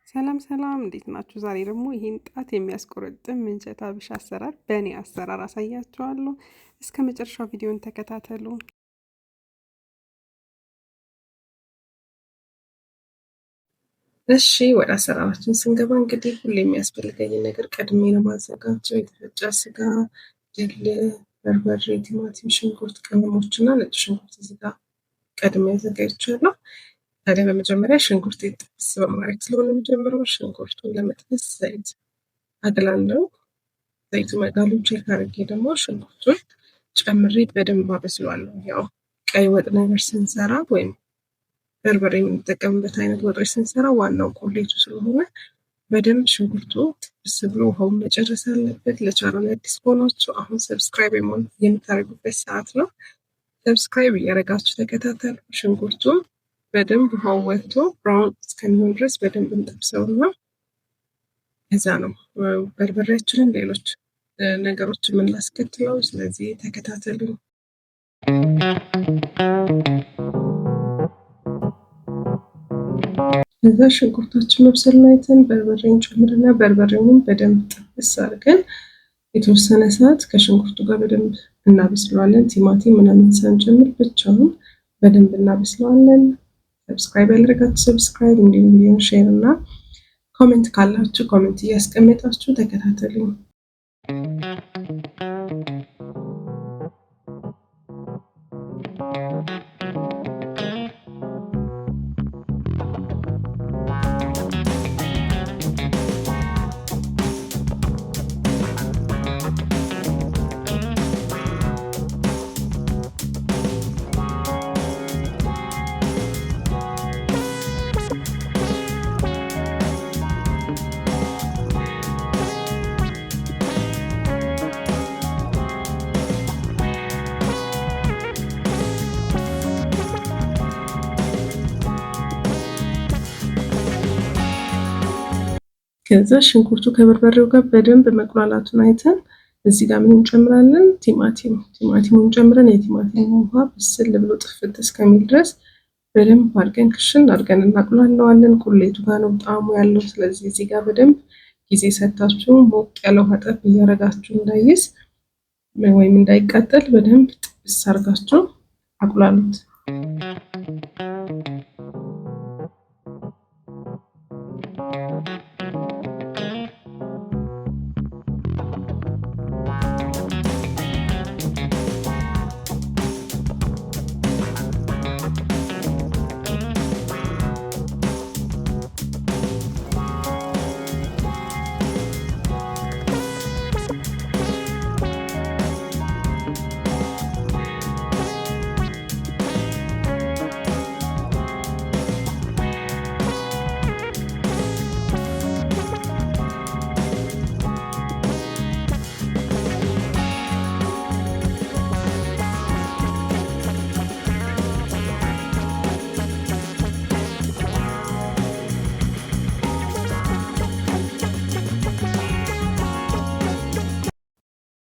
ሰላም ሰላም እንዴት ናችሁ? ዛሬ ደግሞ ይሄን ጣት የሚያስቆረጥም ምንቸት አብሽ አሰራር በእኔ አሰራር አሳያችኋለሁ። እስከ መጨረሻው ቪዲዮን ተከታተሉ። እሺ ወደ አሰራራችን ስንገባ እንግዲህ ሁሌ የሚያስፈልገኝን ነገር ቀድሜ ነው ማዘጋጀው። የተፈጨ ስጋ፣ ድል፣ በርበሬ፣ ቲማቲም፣ ሽንኩርት፣ ቅመሞች እና ነጭ ሽንኩርት እዚህ ጋር ቀድሜ አዘጋጅቻለሁ። ታዲያ በመጀመሪያ ሽንኩርት ጥብስ በማድረግ ስለሆነ የምጀምረው ሽንኩርቱን ለመጥበስ ዘይት አግላለሁ። ዘይቱ መጋሉን ቼክ አድርጌ ደግሞ ሽንኩርቱን ጨምሬ በደንብ አበስለዋለሁ። ያው ቀይ ወጥ ነገር ስንሰራ ወይም በርበሬ የምንጠቀምበት አይነት ወጦች ስንሰራ ዋናው ቁሌቱ ስለሆነ በደንብ ሽንኩርቱ ጥብስ ብሎ ውሃውን መጨረስ አለበት። ለቻናል አዲስ ከሆናችሁ አሁን ሰብስክራይብ የምታደርጉበት ሰዓት ነው። ሰብስክራይብ እያደረጋችሁ ተከታተሉ። ሽንኩርቱን በደንብ ውሃው ወጥቶ ብራውን እስከሚሆን ድረስ በደንብ እንጠብሰውና ከዛ ነው በርበሬያችንን ሌሎች ነገሮችን የምናስከትለው። ስለዚህ ተከታተሉ። ከዛ ሽንኩርታችን መብሰል አይተን በርበሬን ጨምርና በርበሬውን በደንብ ጥብስ አድርገን የተወሰነ ሰዓት ከሽንኩርቱ ጋር በደንብ እናበስለዋለን። ቲማቲም ምናምን ሳንጨምር ብቻውን በደንብ እናበስለዋለን። ሰብስክራይብ ያደረጋችሁ ሰብስክራይብ፣ እንዲሁም ቪዲዮ ሼር እና ኮሜንት ካላችሁ ኮሜንት እያስቀመጣችሁ ተከታተሉኝ። ከዛ ሽንኩርቱ ከበርበሬው ጋር በደንብ መቁላላቱን አይተን እዚህ ጋር ምን እንጨምራለን? ቲማቲሙን ጨምረን የቲማቲሙ ውሃ ብስል ብሎ ጥፍት እስከሚል ድረስ በደንብ አድርገን ክሽን አድርገን እናቁላለዋለን። ቁሌቱ ጋር ነው ጣዕሙ ያለው። ስለዚህ እዚህ ጋር በደንብ ጊዜ ሰታችሁ ሞቅ ያለ ውሃ ጠብ እያደረጋችሁ እንዳይስ ወይም እንዳይቃጠል በደንብ ጥብስ አድርጋችሁ አቁላሉት።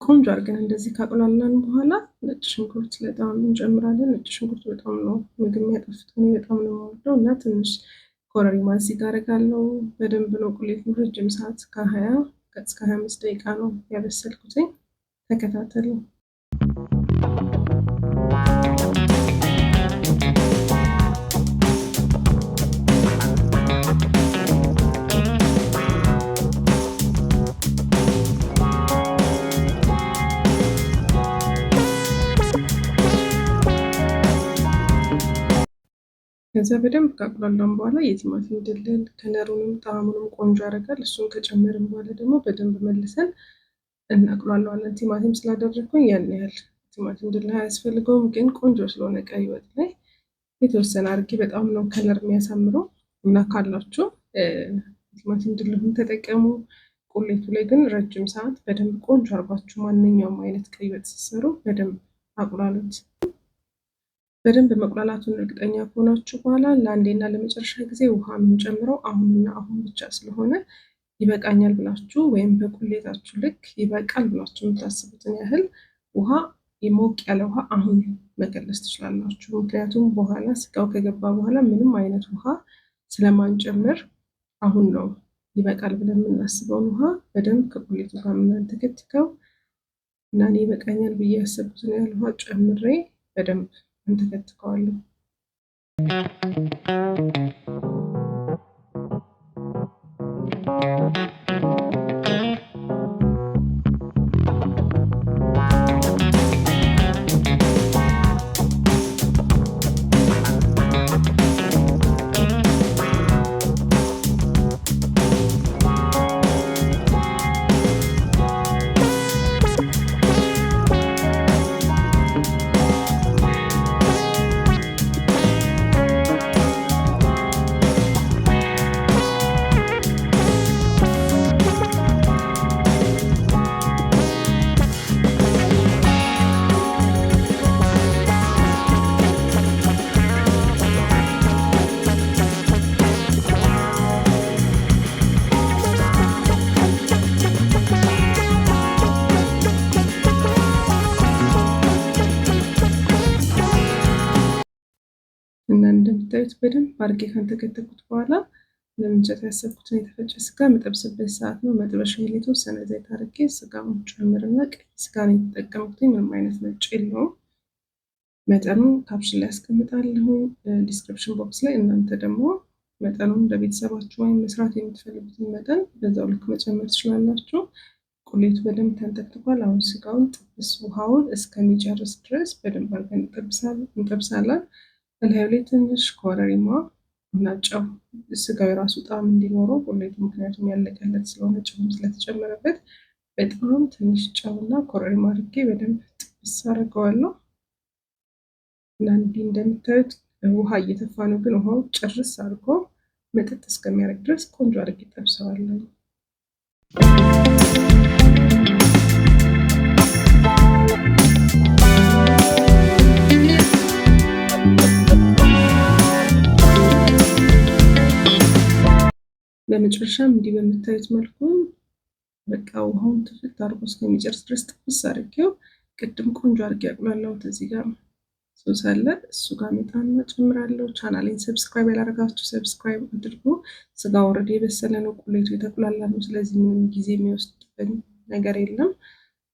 ቆንጆ አድርገን እንደዚህ ካቁላላን በኋላ ነጭ ሽንኩርት ለጣም እንጨምራለን። ነጭ ሽንኩርት በጣም ነው ምግብ የሚያጣፍጠው፣ በጣም ነው የምወደው እና ትንሽ ኮረሪማ እዚህ ጋር አደርጋለሁ። በደንብ ነው ቁሌቱ ረጅም ሰዓት ከ20 እስከ 25 ደቂቃ ነው ያበሰልኩትኝ። ተከታተሉ። ከዛ በደንብ ካቁላላን በኋላ የቲማቲም ድልል ከለሩንም ጣዕሙንም ቆንጆ ያደርጋል። እሱን ከጨመርን በኋላ ደግሞ በደንብ መልሰን እናቁላለዋለን። ቲማቲም ስላደረግኩኝ ያን ያህል ቲማቲም ድል አያስፈልገውም፣ ግን ቆንጆ ስለሆነ ቀይ ወጥ ላይ የተወሰነ አድርጌ በጣም ነው ከለር የሚያሳምረው እና ካላችሁ ቲማቲም ድልሁን ተጠቀሙ። ቁሌቱ ላይ ግን ረጅም ሰዓት በደንብ ቆንጆ አርጓችሁ ማንኛውም አይነት ቀይ ወጥ ስትሰሩ በደንብ አቁላሉት። በደንብ መቁላላቱን እርግጠኛ ከሆናችሁ በኋላ ለአንዴና ለመጨረሻ ጊዜ ውሃ የምንጨምረው አሁንና አሁን ብቻ ስለሆነ ይበቃኛል ብላችሁ ወይም በቁሌታችሁ ልክ ይበቃል ብላችሁ የምታስቡትን ያህል ውሃ የሞቅ ያለ ውሃ አሁን መከለስ ትችላላችሁ። ምክንያቱም በኋላ ስጋው ከገባ በኋላ ምንም አይነት ውሃ ስለማንጨምር አሁን ነው ይበቃል ብለን የምናስበውን ውሃ በደንብ ከቁሌቱ ጋር የምናንተከትከው እና እኔ ይበቃኛል ብዬ ያሰብኩትን ያህል ውሃ ጨምሬ በደንብ እንተከትከዋለሁ። እና እንደምታዩት በደንብ አድርጌ ካንተከተኩት በኋላ ለምንጨት ያሰብኩትን የተፈጨ ስጋ መጠብስበት ሰዓት ነው። መጥበሻ ላይ የተወሰነ ዘይት አድርጌ ስጋውን ጨምርና ቀይ ስጋ ነው የተጠቀምኩት፣ ምንም አይነት ነጭ የለውም። መጠኑን ካፕሽን ላይ ያስቀምጣለሁ ዲስክሪፕሽን ቦክስ ላይ። እናንተ ደግሞ መጠኑን እንደ ቤተሰባችሁ ወይም መስራት የምትፈልጉትን መጠን በዛው ልክ መጨመር ትችላላችሁ። ቁሌቱ በደንብ ተንጠቅጥቋል። አሁን ስጋውን ጥብስ ውሃውን እስከሚጨርስ ድረስ በደንብ አድርገን እንጠብሳለን። በላዩ ላይ ትንሽ ኮረሪማ እና ጨው ስጋው የራሱ ጣዕም እንዲኖረው ቁሌቱ ምክንያቱም ያለቀለት ስለሆነ ጨው ስለተጨመረበት በጣም ትንሽ ጨውና ኮረሪማ አድርጌ በደንብ ጥብስ አድርገዋለሁ። እና እንዲህ እንደምታዩት ውሃ እየተፋ ነው፣ ግን ውሃው ጭርስ አድርጎ መጠጥ እስከሚያደርግ ድረስ ቆንጆ አድርጌ ጠብሰዋለሁ። በመጨረሻም እንዲህ በምታዩት መልኩ በቃ ውሃውን ትፍት አድርጎ እስከሚጨርስ ድረስ ጥብስ አድርጌው ቅድም ቆንጆ አድርጌ ያቁላላሁት እዚህ ጋር ሶስ አለ፣ እሱ ጋር መጣና ጨምራለሁ። ቻናሌን ሰብስክራይብ ያላደረጋችሁ ሰብስክራይብ አድርጉ። ስጋ ወረድ የበሰለ ነው፣ ቁሌቱ የተቁላላ ነው። ስለዚህ ምንም ጊዜ የሚወስድብን ነገር የለም።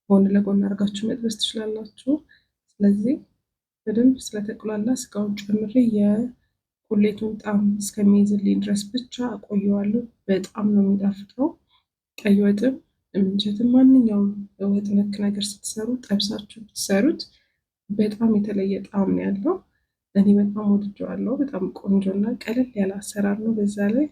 ጎን ለጎን አድርጋችሁ መጥበስ ትችላላችሁ። ስለዚህ በደንብ ስለተቁላላ ስጋውን ጨምሬ የቁሌቱን ጣዕም እስከሚይዝልኝ ድረስ ብቻ አቆየዋለሁ። በጣም ነው የሚጣፍጠው። ቀይ ወጥም ምንቸትም ማንኛውም ወጥ ነክ ነገር ስትሰሩ ጠብሳችሁ ብትሰሩት በጣም የተለየ ጣዕም ነው ያለው። እኔ በጣም ወድጀዋለሁ። በጣም ቆንጆና ቀለል ያለ አሰራር ነው። በዛ ላይ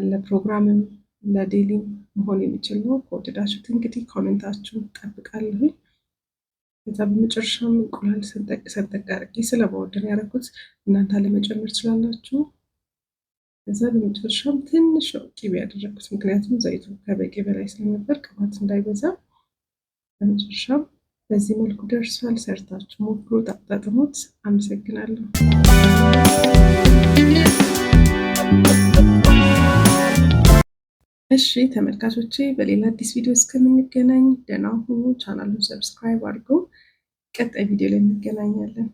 ለፕሮግራምም ለዴሊም መሆን የሚችል ነው። ከወደዳችሁት እንግዲህ ኮሜንታችሁን እጠብቃለሁ። ከዛ በመጨረሻም እንቁላል ሰንጠቅ አድርጌ ስለመወደን ያደረኩት እናንተ ለመጨመር ትችላላችሁ። ከዛ በመጨረሻም ትንሽ ነው ቅቤ ያደረኩት፣ ምክንያቱም ዘይቱ ከበቂ በላይ ስለነበር ቅባት እንዳይበዛ። በመጨረሻም በዚህ መልኩ ደርሷል። ሰርታችሁ ሞክሩት፣ አጣጥሙት። አመሰግናለሁ። እሺ ተመልካቾቼ፣ በሌላ አዲስ ቪዲዮ እስከምንገናኝ ደህና ሁኑ። ቻናሉን ሰብስክራይብ አድርጉ። ቀጣይ ቪዲዮ ላይ እንገናኛለን።